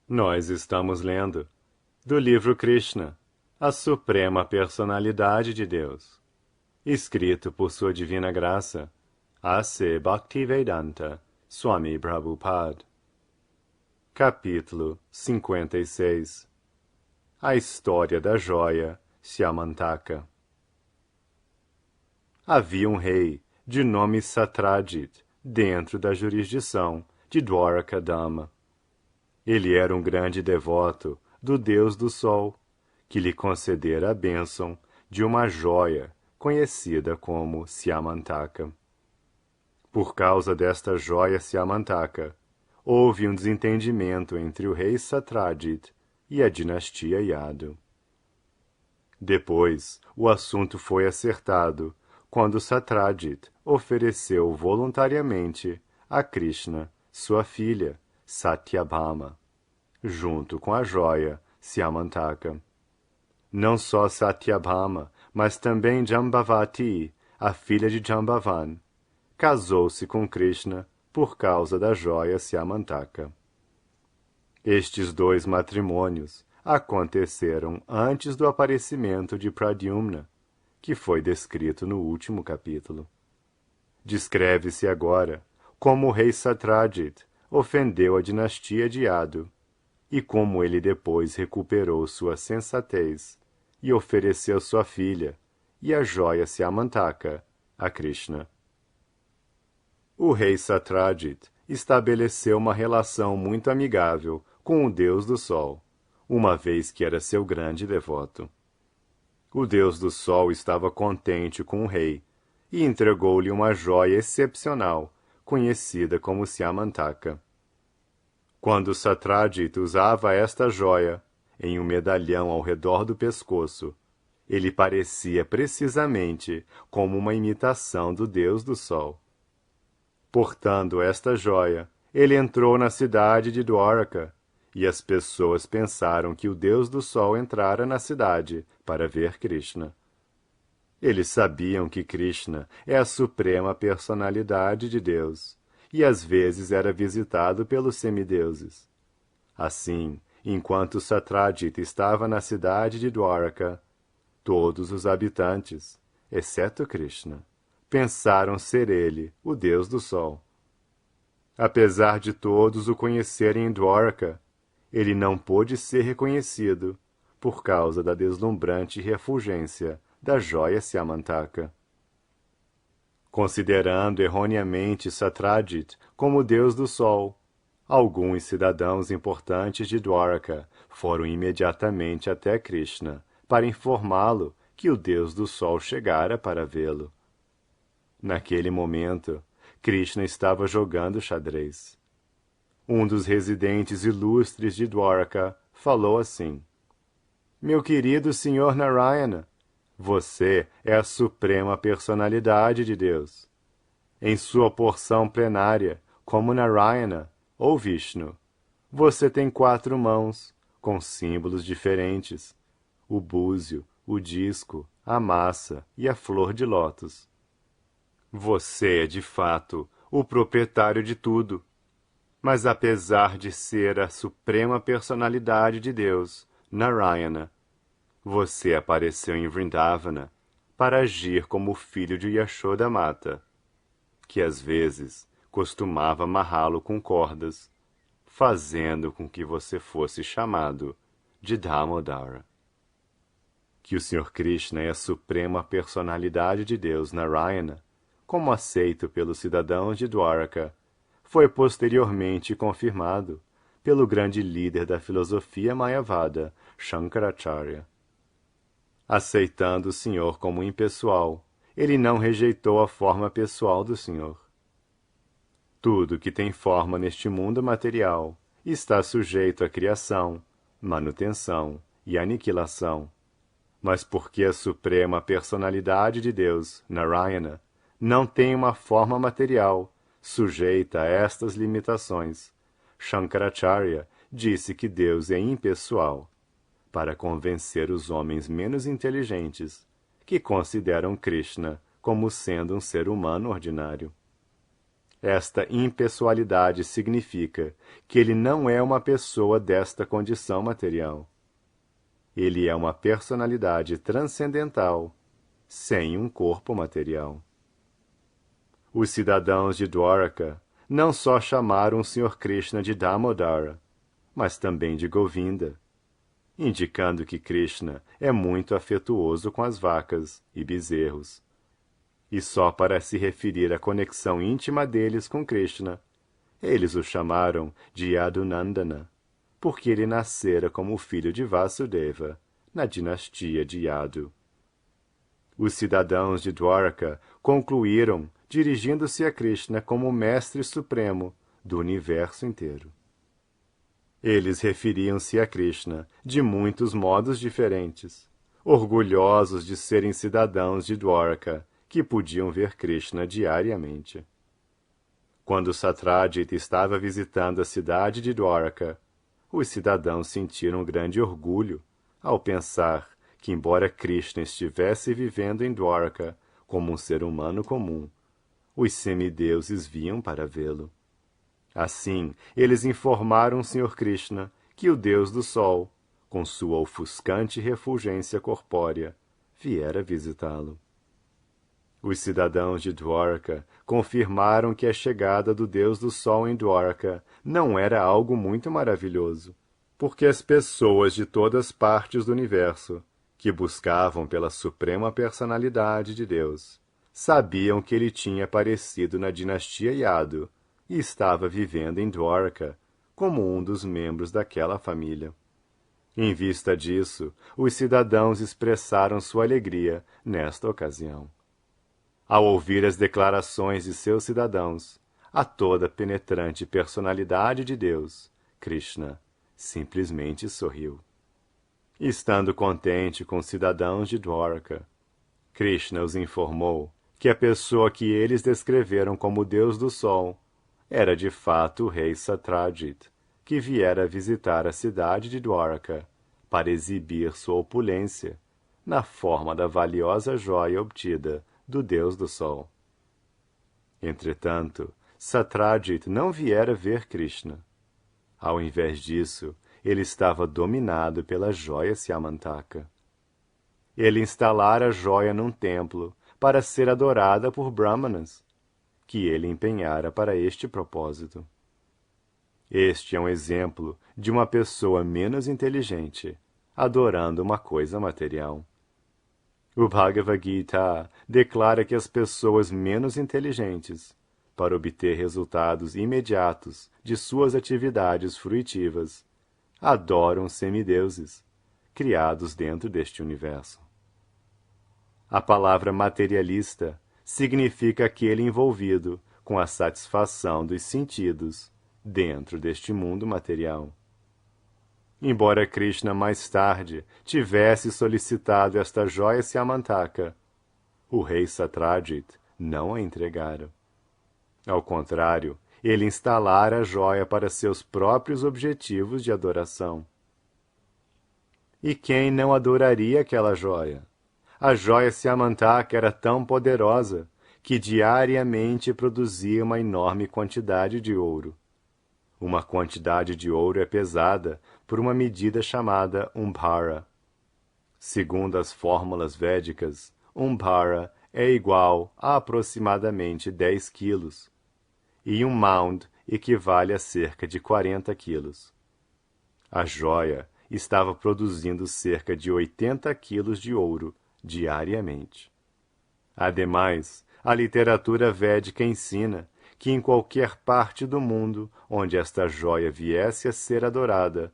Nós estamos lendo do livro Krishna, a Suprema Personalidade de Deus, escrito por Sua Divina Graça, A.C. Bhaktivedanta Swami Prabhupada. Capítulo 56. A História da Joia Syamantaka. Havia um rei de nome Satrajit dentro da jurisdição de Dwarakadama. Ele era um grande devoto do Deus do Sol, que lhe concedera a bênção de uma joia conhecida como Syamantaka. Por causa desta joia Syamantaka, houve um desentendimento entre o rei Satrajit e a dinastia Yadu. Depois, o assunto foi acertado quando Satrajit ofereceu voluntariamente a Krishna, sua filha, Satyabhama, junto com a joia Syamantaka. Não só Satyabhama, mas também Jambavati, a filha de Jambavan, casou-se com Krishna por causa da joia Syamantaka. Estes dois matrimônios aconteceram antes do aparecimento de Pradyumna, que foi descrito no último capítulo. Descreve-se agora como o rei Satrajit ofendeu a dinastia de Yadu e como ele depois recuperou sua sensatez e ofereceu sua filha e a joia Syamantaka a Krishna. O rei Satrajit estabeleceu uma relação muito amigável com o Deus do Sol, uma vez que era seu grande devoto. O Deus do Sol estava contente com o rei e entregou-lhe uma joia excepcional, conhecida como Syamantaka. Quando Satrajit usava esta joia, em um medalhão ao redor do pescoço, ele parecia precisamente como uma imitação do Deus do Sol. Portando esta joia, ele entrou na cidade de Dwaraka, e as pessoas pensaram que o Deus do Sol entrara na cidade para ver Krishna. Eles sabiam que Krishna é a suprema personalidade de Deus, e às vezes era visitado pelos semideuses. Assim, enquanto Satrajit estava na cidade de Dwaraka, todos os habitantes, exceto Krishna, pensaram ser ele, o Deus do Sol. Apesar de todos o conhecerem em Dwaraka, ele não pôde ser reconhecido por causa da deslumbrante refulgência da joia Syamantaka. Considerando erroneamente Satrajit como Deus do Sol, alguns cidadãos importantes de Dwaraka foram imediatamente até Krishna para informá-lo que o Deus do Sol chegara para vê-lo. Naquele momento, Krishna estava jogando xadrez. Um dos residentes ilustres de Dwaraka falou assim: "Meu querido Sr. Narayana, você é a suprema personalidade de Deus. Em sua porção plenária, como Narayana ou Vishnu, você tem 4 mãos, com símbolos diferentes: o búzio, o disco, a massa e a flor de lótus. Você é, de fato, o proprietário de tudo. Mas apesar de ser a suprema personalidade de Deus, Narayana, você apareceu em Vrindavana para agir como filho de Yashoda Mata, que às vezes costumava amarrá-lo com cordas, fazendo com que você fosse chamado de Damodara. Que o Sr. Krishna é a suprema personalidade de Deus, Narayana, como aceito pelos cidadãos de Dwaraka, foi posteriormente confirmado pelo grande líder da filosofia Mayavada, Shankaracharya. Aceitando o Senhor como impessoal, ele não rejeitou a forma pessoal do Senhor. Tudo que tem forma neste mundo material está sujeito à criação, manutenção e aniquilação. Mas porque a suprema personalidade de Deus, Narayana, não tem uma forma material sujeita a estas limitações, Shankaracharya disse que Deus é impessoal, para convencer os homens menos inteligentes, que consideram Krishna como sendo um ser humano ordinário. Esta impessoalidade significa que ele não é uma pessoa desta condição material. Ele é uma personalidade transcendental, sem um corpo material. Os cidadãos de Dwaraka não só chamaram o Sr. Krishna de Damodara, mas também de Govinda, indicando que Krishna é muito afetuoso com as vacas e bezerros. E só para se referir à conexão íntima deles com Krishna, eles o chamaram de Yadunandana, porque ele nascera como filho de Vasudeva, na dinastia de Yadu. Os cidadãos de Dwaraka concluíram, dirigindo-se a Krishna como o Mestre Supremo do universo inteiro. Eles referiam-se a Krishna de muitos modos diferentes, orgulhosos de serem cidadãos de Dwaraka, que podiam ver Krishna diariamente. Quando Satyajit estava visitando a cidade de Dwaraka, os cidadãos sentiram grande orgulho ao pensar que, embora Krishna estivesse vivendo em Dwaraka como um ser humano comum, os semideuses vinham para vê-lo. Assim, eles informaram o Sr. Krishna que o Deus do Sol, com sua ofuscante refulgência corpórea, viera visitá-lo. Os cidadãos de Dwaraka confirmaram que a chegada do Deus do Sol em Dwaraka não era algo muito maravilhoso, porque as pessoas de todas as partes do universo, que buscavam pela suprema personalidade de Deus, sabiam que ele tinha aparecido na dinastia Yadu e estava vivendo em Dwaraka como um dos membros daquela família. Em vista disso, os cidadãos expressaram sua alegria nesta ocasião. Ao ouvir as declarações de seus cidadãos, a toda penetrante personalidade de Deus, Krishna simplesmente sorriu. Estando contente com os cidadãos de Dwaraka, Krishna os informou que a pessoa que eles descreveram como Deus do Sol era de fato o rei Satyajit, que viera visitar a cidade de Dwaraka para exibir sua opulência na forma da valiosa joia obtida do Deus do Sol. Entretanto, Satyajit não viera ver Krishna. Ao invés disso, ele estava dominado pela joia Syamantaka. Ele instalara a joia num templo para ser adorada por Brahmanas, que ele empenhara para este propósito. Este é um exemplo de uma pessoa menos inteligente, adorando uma coisa material. O Bhagavad Gita declara que as pessoas menos inteligentes, para obter resultados imediatos de suas atividades fruitivas, adoram semideuses, criados dentro deste universo. A palavra materialista significa aquele envolvido com a satisfação dos sentidos dentro deste mundo material. Embora Krishna mais tarde tivesse solicitado esta joia Syamantaka, o rei Satyajit não a entregara. Ao contrário, ele instalara a joia para seus próprios objetivos de adoração. E quem não adoraria aquela joia? A joia Syamantaka era tão poderosa que diariamente produzia uma enorme quantidade de ouro. Uma quantidade de ouro é pesada por uma medida chamada umbhara. Segundo as fórmulas védicas, umbhara é igual a aproximadamente 10 quilos, e um mound equivale a cerca de 40 quilos. A joia estava produzindo cerca de 80 quilos de ouro diariamente. Ademais, a literatura védica ensina que em qualquer parte do mundo onde esta joia viesse a ser adorada,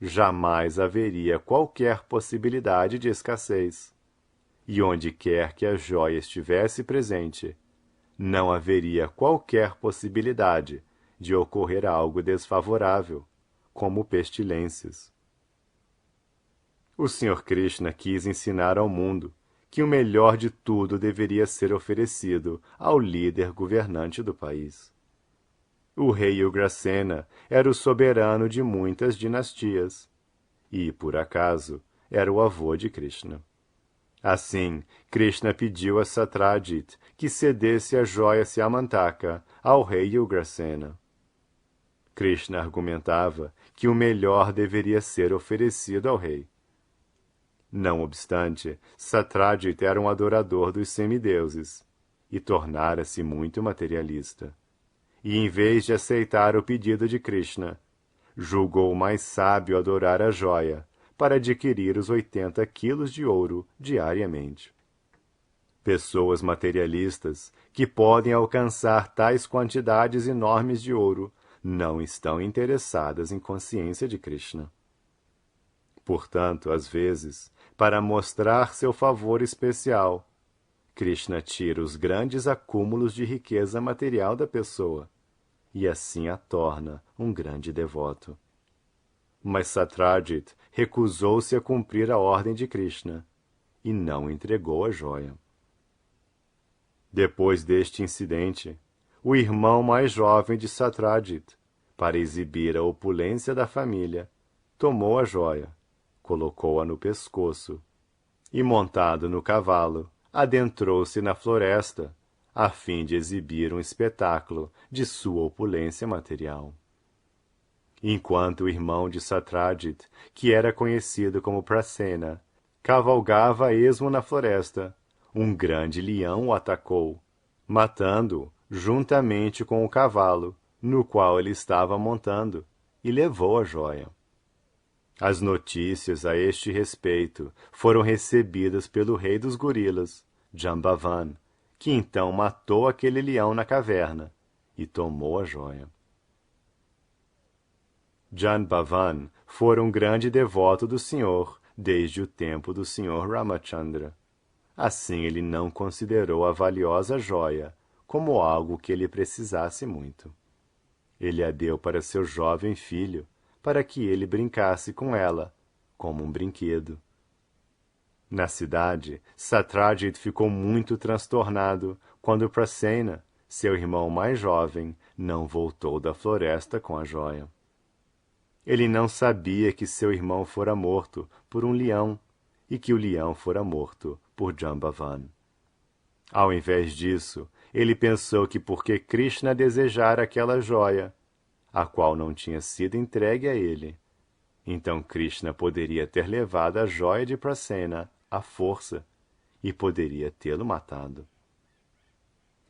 jamais haveria qualquer possibilidade de escassez. E onde quer que a joia estivesse presente, não haveria qualquer possibilidade de ocorrer algo desfavorável, como pestilências. O Sr. Krishna quis ensinar ao mundo que o melhor de tudo deveria ser oferecido ao líder governante do país. O rei Ugrasena era o soberano de muitas dinastias e, por acaso, era o avô de Krishna. Assim, Krishna pediu a Satyajit que cedesse a joia Syamantaka ao rei Ugrasena. Krishna argumentava que o melhor deveria ser oferecido ao rei. Não obstante, Satyajit era um adorador dos semideuses e tornara-se muito materialista. E em vez de aceitar o pedido de Krishna, julgou mais sábio adorar a joia para adquirir os 80 quilos de ouro diariamente. Pessoas materialistas que podem alcançar tais quantidades enormes de ouro não estão interessadas em consciência de Krishna. Portanto, às vezes, para mostrar seu favor especial, Krishna tira os grandes acúmulos de riqueza material da pessoa e assim a torna um grande devoto. Mas Satyajit recusou-se a cumprir a ordem de Krishna e não entregou a joia. Depois deste incidente, o irmão mais jovem de Satyajit, para exibir a opulência da família, tomou a joia, colocou-a no pescoço e, montado no cavalo, adentrou-se na floresta, a fim de exibir um espetáculo de sua opulência material. Enquanto o irmão de Satyajit, que era conhecido como Prasena, cavalgava a esmo na floresta, um grande leão o atacou, matando-o juntamente com o cavalo, no qual ele estava montando, e levou a joia. As notícias a este respeito foram recebidas pelo rei dos gorilas, Jambavan, que então matou aquele leão na caverna e tomou a joia. Jambavan fora um grande devoto do Senhor desde o tempo do Senhor Ramachandra. Assim ele não considerou a valiosa joia como algo que ele precisasse muito. Ele a deu para seu jovem filho, para que ele brincasse com ela, como um brinquedo. Na cidade, Satyajit ficou muito transtornado quando Prasena, seu irmão mais jovem, não voltou da floresta com a joia. Ele não sabia que seu irmão fora morto por um leão e que o leão fora morto por Jambavan. Ao invés disso, ele pensou que porque Krishna desejara aquela joia, a qual não tinha sido entregue a ele, então Krishna poderia ter levado a joia de Prasena à força e poderia tê-lo matado.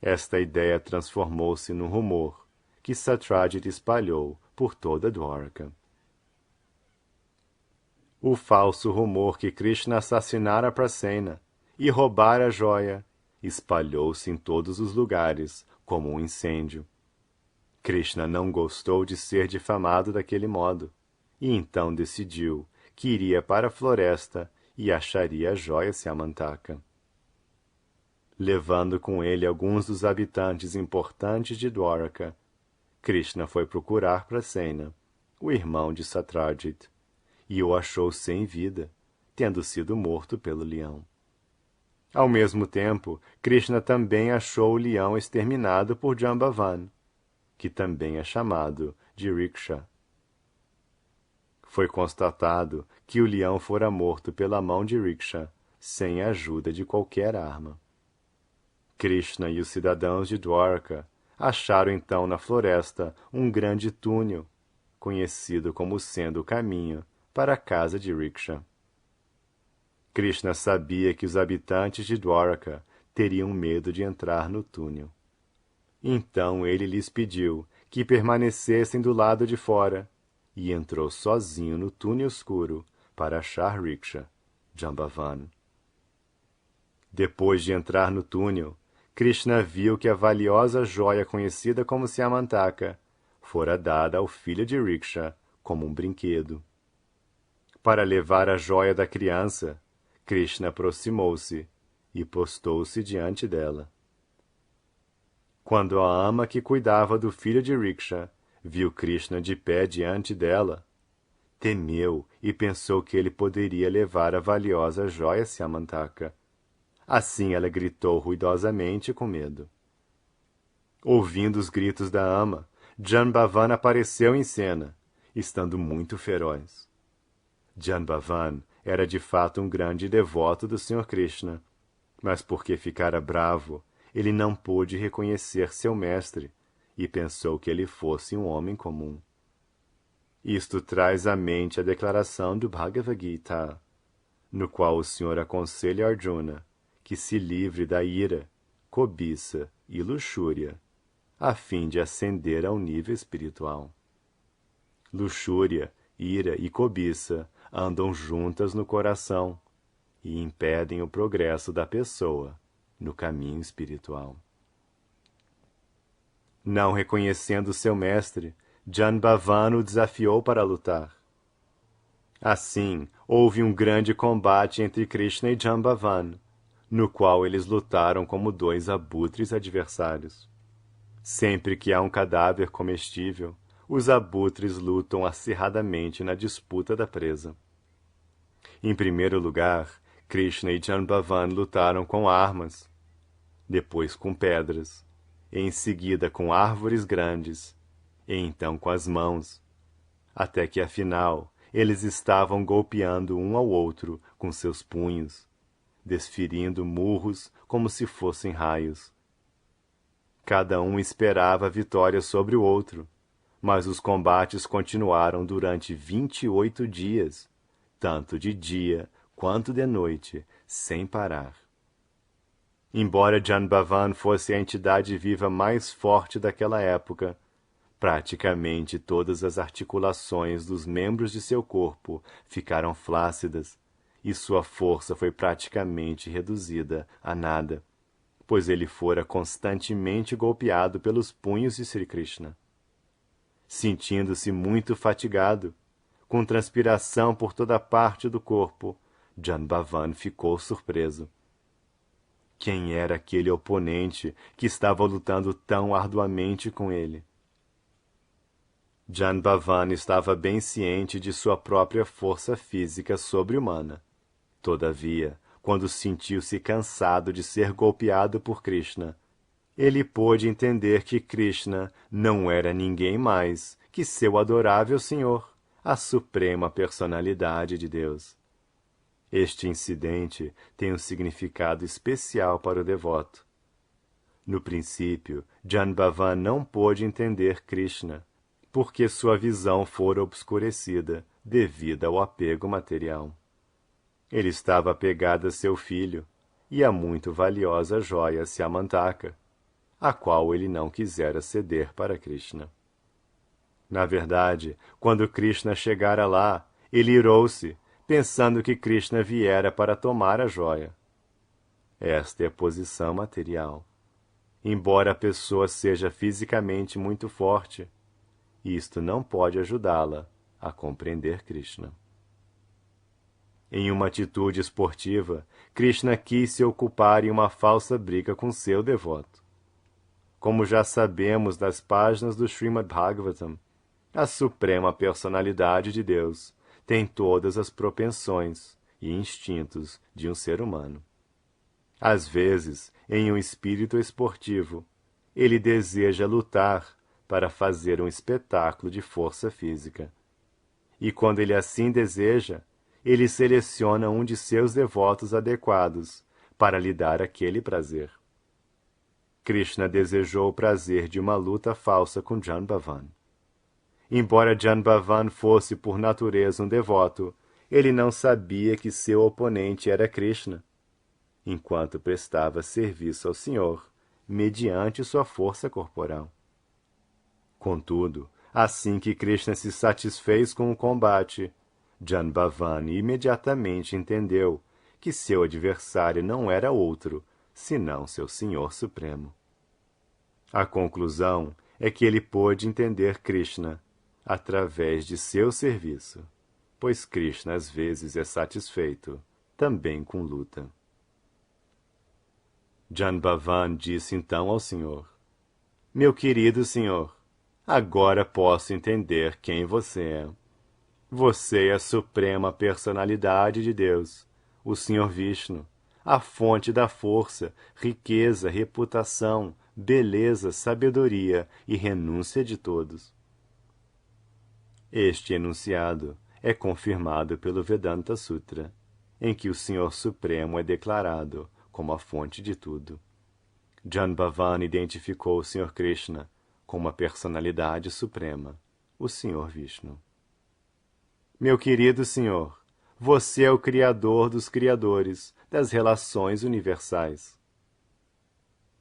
Esta ideia transformou-se num rumor que Satyajit espalhou por toda Dwarka. O falso rumor que Krishna assassinara Prasena e roubara a joia espalhou-se em todos os lugares como um incêndio. Krishna não gostou de ser difamado daquele modo, e então decidiu que iria para a floresta e acharia a joia Syamantaka. Levando com ele alguns dos habitantes importantes de Dwarka, Krishna foi procurar Prasena, o irmão de Satyajit, e o achou sem vida, tendo sido morto pelo leão. Ao mesmo tempo, Krishna também achou o leão exterminado por Jambavan, que também é chamado de Riksha. Foi constatado que o leão fora morto pela mão de Riksha, sem a ajuda de qualquer arma. Krishna e os cidadãos de Dwarka acharam então na floresta um grande túnel, conhecido como sendo o caminho para a casa de Riksha. Krishna sabia que os habitantes de Dwarka teriam medo de entrar no túnel. Então ele lhes pediu que permanecessem do lado de fora e entrou sozinho no túnel escuro para achar Riksha, Jambavan. Depois de entrar no túnel, Krishna viu que a valiosa joia conhecida como Syamantaka fora dada ao filho de Riksha como um brinquedo. Para levar a joia da criança, Krishna aproximou-se e postou-se diante dela. Quando a ama que cuidava do filho de Riksha viu Krishna de pé diante dela, temeu e pensou que ele poderia levar a valiosa joia Syamantaka. Assim ela gritou ruidosamente com medo. Ouvindo os gritos da ama, Jambavan apareceu em cena, estando muito feroz. Jambavan era de fato um grande devoto do Sr. Krishna, mas porque ficara bravo, ele não pôde reconhecer seu mestre e pensou que ele fosse um homem comum. Isto traz à mente a declaração do Bhagavad Gita, no qual o Senhor aconselha Arjuna que se livre da ira, cobiça e luxúria, a fim de ascender ao nível espiritual. Luxúria, ira e cobiça andam juntas no coração e impedem o progresso da pessoa no caminho espiritual. Não reconhecendo seu mestre, Jambavan o desafiou para lutar. Assim, houve um grande combate entre Krishna e Jambavan, no qual eles lutaram como dois abutres adversários. Sempre que há um cadáver comestível, os abutres lutam acirradamente na disputa da presa. Em primeiro lugar, Krishna e Jambavan lutaram com armas, depois com pedras, em seguida com árvores grandes, e então com as mãos, até que afinal eles estavam golpeando um ao outro com seus punhos, desferindo murros como se fossem raios. Cada um esperava a vitória sobre o outro, mas os combates continuaram durante 28 dias, tanto de dia quanto de noite, sem parar. Embora Jambavan fosse a entidade viva mais forte daquela época, praticamente todas as articulações dos membros de seu corpo ficaram flácidas e sua força foi praticamente reduzida a nada, pois ele fora constantemente golpeado pelos punhos de Sri Krishna. Sentindo-se muito fatigado, com transpiração por toda parte do corpo, Jambavan ficou surpreso. Quem era aquele oponente que estava lutando tão arduamente com ele? Jambavan estava bem ciente de sua própria força física sobre-humana. Todavia, quando sentiu-se cansado de ser golpeado por Krishna, ele pôde entender que Krishna não era ninguém mais que seu adorável Senhor, a suprema personalidade de Deus. Este incidente tem um significado especial para o devoto. No princípio, Jambavan não pôde entender Krishna, porque sua visão fora obscurecida devido ao apego material. Ele estava apegado a seu filho e à muito valiosa joia Syamantaka, a qual ele não quisera ceder para Krishna. Na verdade, quando Krishna chegara lá, ele irou-se, pensando que Krishna viera para tomar a joia. Esta é a posição material. Embora a pessoa seja fisicamente muito forte, isto não pode ajudá-la a compreender Krishna. Em uma atitude esportiva, Krishna quis se ocupar em uma falsa briga com seu devoto. Como já sabemos das páginas do Srimad Bhagavatam, a suprema personalidade de Deus tem todas as propensões e instintos de um ser humano. Às vezes, em um espírito esportivo, ele deseja lutar para fazer um espetáculo de força física. E quando ele assim deseja, ele seleciona um de seus devotos adequados para lhe dar aquele prazer. Krishna desejou o prazer de uma luta falsa com Jambavan. Embora Jambavan fosse por natureza um devoto, ele não sabia que seu oponente era Krishna, enquanto prestava serviço ao Senhor, mediante sua força corporal. Contudo, assim que Krishna se satisfez com o combate, Jambavan imediatamente entendeu que seu adversário não era outro, senão seu Senhor Supremo. A conclusão é que ele pôde entender Krishna através de seu serviço, pois Krishna às vezes é satisfeito também com luta. Jambavan disse então ao Senhor: Meu querido Senhor, agora posso entender quem você é. Você é a suprema personalidade de Deus, o Senhor Vishnu, a fonte da força, riqueza, reputação, beleza, sabedoria e renúncia de todos. Este enunciado é confirmado pelo Vedanta Sutra, em que o Senhor Supremo é declarado como a fonte de tudo. Janbavan identificou o Senhor Krishna como a personalidade suprema, o Senhor Vishnu. Meu querido Senhor, você é o Criador dos Criadores, das relações universais.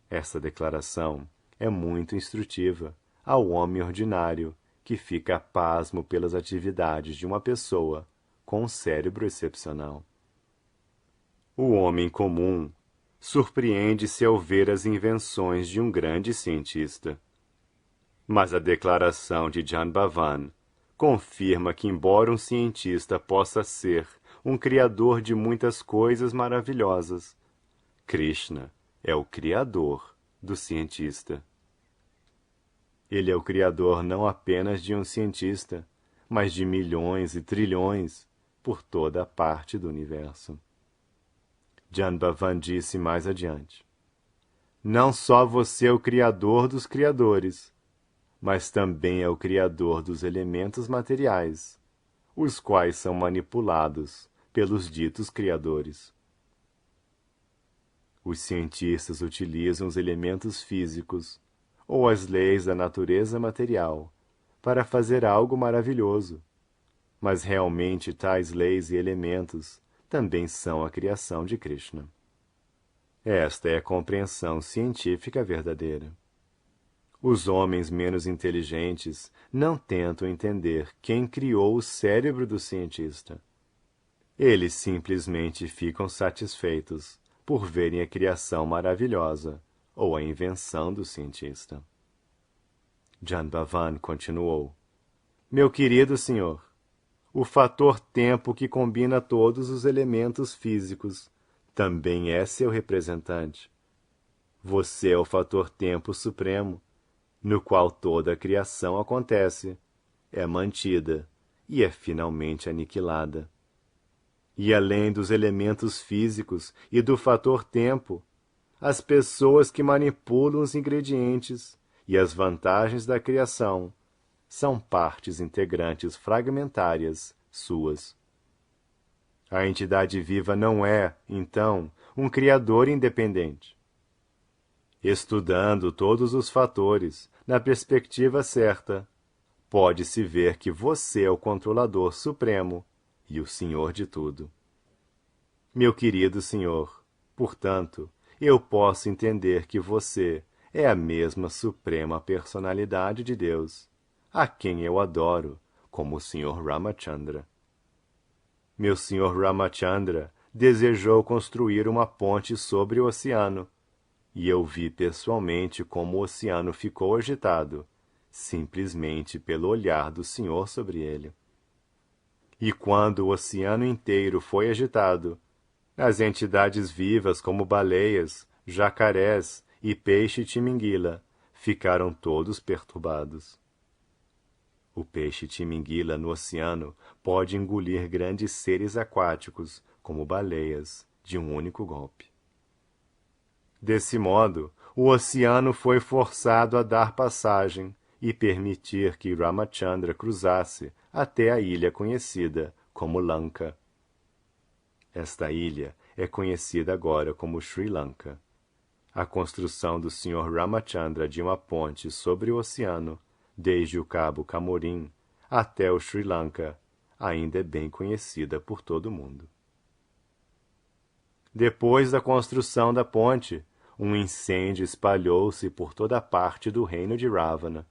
Essa declaração é muito instrutiva ao homem ordinário que fica pasmo pelas atividades de uma pessoa com um cérebro excepcional. O homem comum surpreende-se ao ver as invenções de um grande cientista. Mas a declaração de Janbavan confirma que, embora um cientista possa ser um criador de muitas coisas maravilhosas, Krishna é o criador do cientista. Ele é o criador não apenas de um cientista, mas de milhões e trilhões por toda a parte do universo. Janbavan disse mais adiante: não só você é o criador dos criadores, mas também é o criador dos elementos materiais, os quais são manipulados pelos ditos criadores. Os cientistas utilizam os elementos físicos ou as leis da natureza material para fazer algo maravilhoso, mas realmente tais leis e elementos também são a criação de Krishna. Esta é a compreensão científica verdadeira. Os homens menos inteligentes não tentam entender quem criou o cérebro do cientista. Eles simplesmente ficam satisfeitos por verem a criação maravilhosa ou a invenção do cientista. Janbavan continuou: meu querido senhor, o fator tempo que combina todos os elementos físicos também é seu representante. Você é o fator tempo supremo, no qual toda a criação acontece, é mantida e é finalmente aniquilada. E além dos elementos físicos e do fator tempo, as pessoas que manipulam os ingredientes e as vantagens da criação são partes integrantes fragmentárias suas. A entidade viva não é, então, um criador independente. Estudando todos os fatores na perspectiva certa, pode-se ver que você é o controlador supremo e o senhor de tudo. Meu querido senhor, portanto, eu posso entender que você é a mesma suprema personalidade de Deus, a quem eu adoro como o Sr. Ramachandra. Meu Sr. Ramachandra desejou construir uma ponte sobre o oceano, e eu vi pessoalmente como o oceano ficou agitado, simplesmente pelo olhar do Senhor sobre ele. E quando o oceano inteiro foi agitado, as entidades vivas como baleias, jacarés e peixe-timinguila ficaram todos perturbados. O peixe-timinguila no oceano pode engolir grandes seres aquáticos, como baleias, de um único golpe. Desse modo, o oceano foi forçado a dar passagem e permitir que Ramachandra cruzasse até a ilha conhecida como Lanka. Esta ilha é conhecida agora como Sri Lanka. A construção do Sr. Ramachandra de uma ponte sobre o oceano, desde o Cabo Camorim até o Sri Lanka, ainda é bem conhecida por todo o mundo. Depois da construção da ponte, um incêndio espalhou-se por toda a parte do reino de Ravana.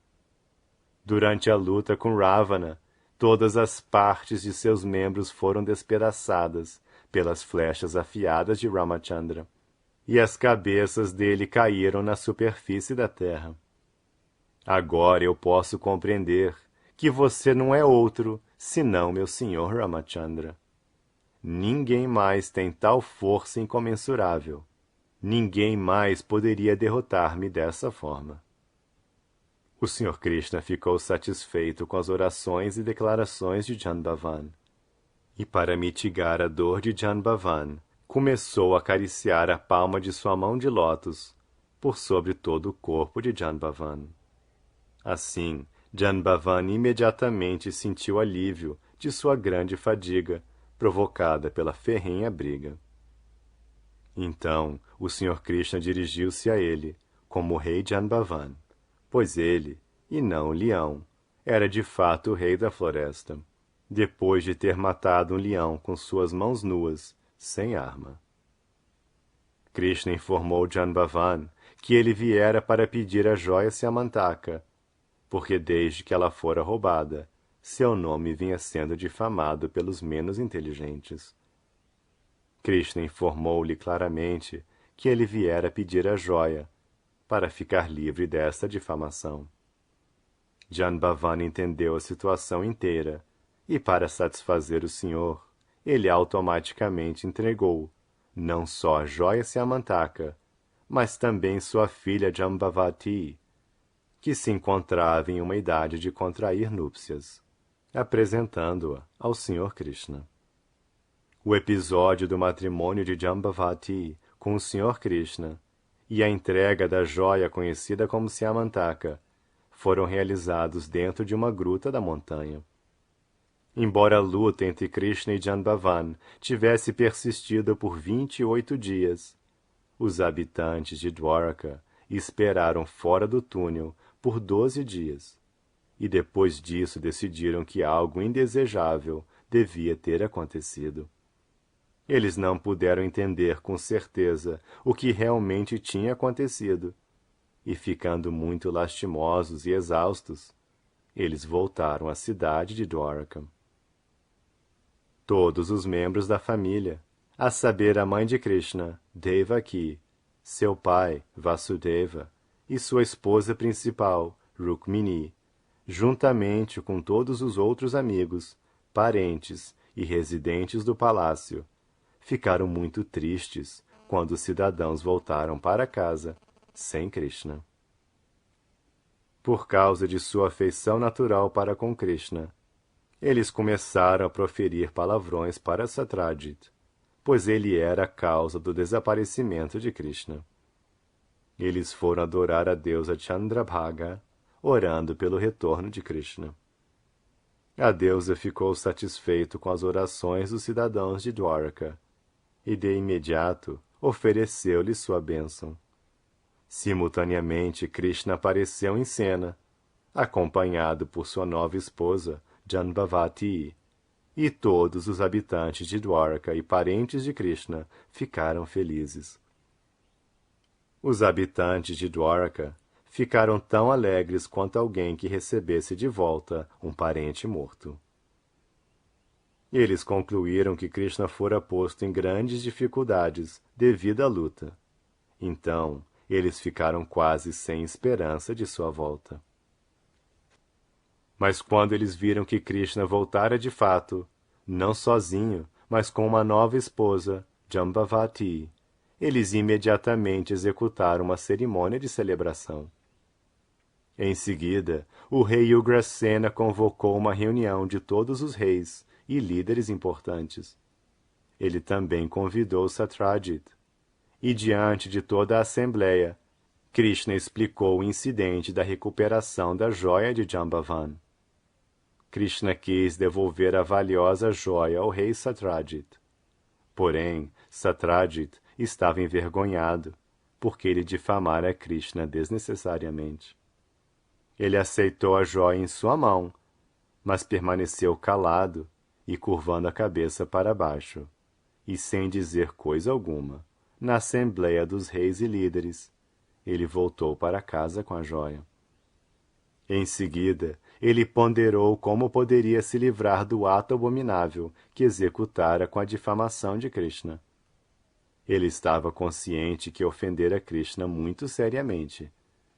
Durante a luta com Ravana, todas as partes de seus membros foram despedaçadas pelas flechas afiadas de Ramachandra, e as cabeças dele caíram na superfície da terra. Agora eu posso compreender que você não é outro senão meu senhor Ramachandra. Ninguém mais tem tal força incomensurável. Ninguém mais poderia derrotar-me dessa forma. O Sr. Krishna ficou satisfeito com as orações e declarações de Janbavan. E para mitigar a dor de Janbavan, começou a acariciar a palma de sua mão de lótus por sobre todo o corpo de Janbavan. Assim, Janbavan imediatamente sentiu alívio de sua grande fadiga, provocada pela ferrenha briga. Então, o Sr. Krishna dirigiu-se a ele, como o rei Jambavan, pois ele, e não o leão, era de fato o rei da floresta, depois de ter matado um leão com suas mãos nuas, sem arma. Krishna informou Jambavan que ele viera para pedir a joia Syamantaka, porque desde que ela fora roubada, seu nome vinha sendo difamado pelos menos inteligentes. Krishna informou-lhe claramente que ele viera pedir a joia, para ficar livre desta difamação. Jambavan entendeu a situação inteira, e para satisfazer o senhor, ele automaticamente entregou, não só a joia Syamantaka, mas também sua filha Jambavati, que se encontrava em uma idade de contrair núpcias, apresentando-a ao Sr. Krishna. O episódio do matrimônio de Jambavati com o Sr. Krishna e a entrega da joia conhecida como Syamantaka foram realizados dentro de uma gruta da montanha. Embora a luta entre Krishna e Jambavan tivesse persistido por 28 dias, os habitantes de Dwaraka esperaram fora do túnel por 12 dias, e depois disso decidiram que algo indesejável devia ter acontecido. Eles não puderam entender com certeza o que realmente tinha acontecido, e ficando muito lastimosos e exaustos, eles voltaram à cidade de Dwaraka. Todos os membros da família, a saber a mãe de Krishna, Devaki, seu pai, Vasudeva, e sua esposa principal, Rukmini, juntamente com todos os outros amigos, parentes e residentes do palácio, ficaram muito tristes quando os cidadãos voltaram para casa sem Krishna. Por causa de sua afeição natural para com Krishna, eles começaram a proferir palavrões para Satyajit, pois ele era a causa do desaparecimento de Krishna. Eles foram adorar a deusa Chandrabhaga, orando pelo retorno de Krishna. A deusa ficou satisfeita com as orações dos cidadãos de Dwaraka, e de imediato ofereceu-lhe sua bênção. Simultaneamente, Krishna apareceu em cena, acompanhado por sua nova esposa, Jambavati, e todos os habitantes de Dwaraka e parentes de Krishna ficaram felizes. Os habitantes de Dwaraka ficaram tão alegres quanto alguém que recebesse de volta um parente morto. Eles concluíram que Krishna fora posto em grandes dificuldades devido à luta. Então, eles ficaram quase sem esperança de sua volta. Mas quando eles viram que Krishna voltara de fato, não sozinho, mas com uma nova esposa, Jambavati, eles imediatamente executaram uma cerimônia de celebração. Em seguida, o rei Ugrasena convocou uma reunião de todos os reis e líderes importantes. Ele também convidou Satyajit, e diante de toda a assembleia, Krishna explicou o incidente da recuperação da joia de Jambavan. Krishna quis devolver a valiosa joia ao rei Satyajit. Porém, Satyajit estava envergonhado, porque ele difamara Krishna desnecessariamente. Ele aceitou a joia em sua mão, mas permaneceu calado e curvando a cabeça para baixo, e sem dizer coisa alguma, na assembleia dos reis e líderes, ele voltou para casa com a joia. Em seguida, ele ponderou como poderia se livrar do ato abominável que executara com a difamação de Krishna. Ele estava consciente que ofendera Krishna muito seriamente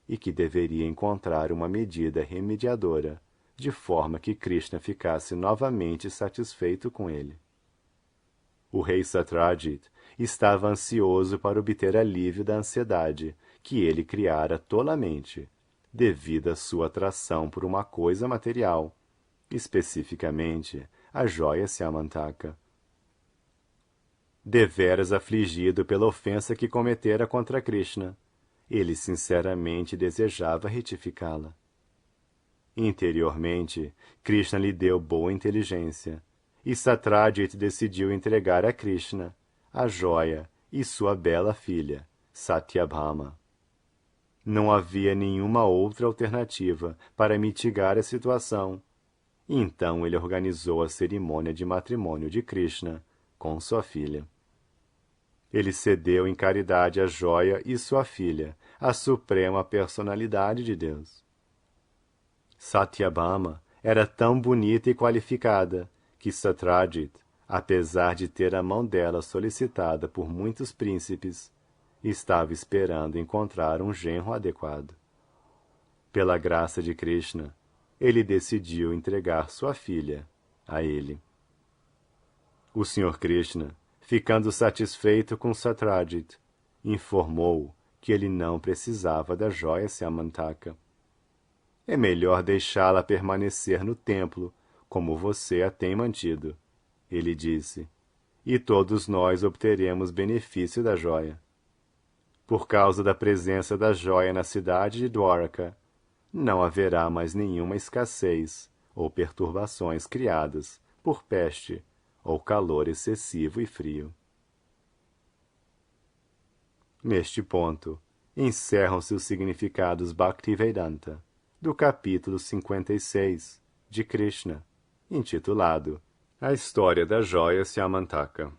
e que deveria encontrar uma medida remediadora, de forma que Krishna ficasse novamente satisfeito com ele. O rei Satyajit estava ansioso para obter alívio da ansiedade que ele criara tolamente, devido à sua atração por uma coisa material, especificamente a joia Syamantaka. Deveras afligido pela ofensa que cometera contra Krishna, ele sinceramente desejava retificá-la. Interiormente, Krishna lhe deu boa inteligência, e Satyajit decidiu entregar a Krishna a joia e sua bela filha, Satyabhama. Não havia nenhuma outra alternativa para mitigar a situação. Então ele organizou a cerimônia de matrimônio de Krishna com sua filha. Ele cedeu em caridade a joia e sua filha, a suprema personalidade de Deus. Satyabhama era tão bonita e qualificada que Satyajit, apesar de ter a mão dela solicitada por muitos príncipes, estava esperando encontrar um genro adequado. Pela graça de Krishna, ele decidiu entregar sua filha a ele. O Sr. Krishna, ficando satisfeito com Satyajit, informou que ele não precisava da joia Syamantaka. É melhor deixá-la permanecer no templo, como você a tem mantido, ele disse, e todos nós obteremos benefício da joia. Por causa da presença da joia na cidade de Dwaraka, não haverá mais nenhuma escassez ou perturbações criadas por peste ou calor excessivo e frio. Neste ponto, encerram-se os significados Bhaktivedanta do capítulo 56 de Krishna, intitulado A História da Joia Syamantaka.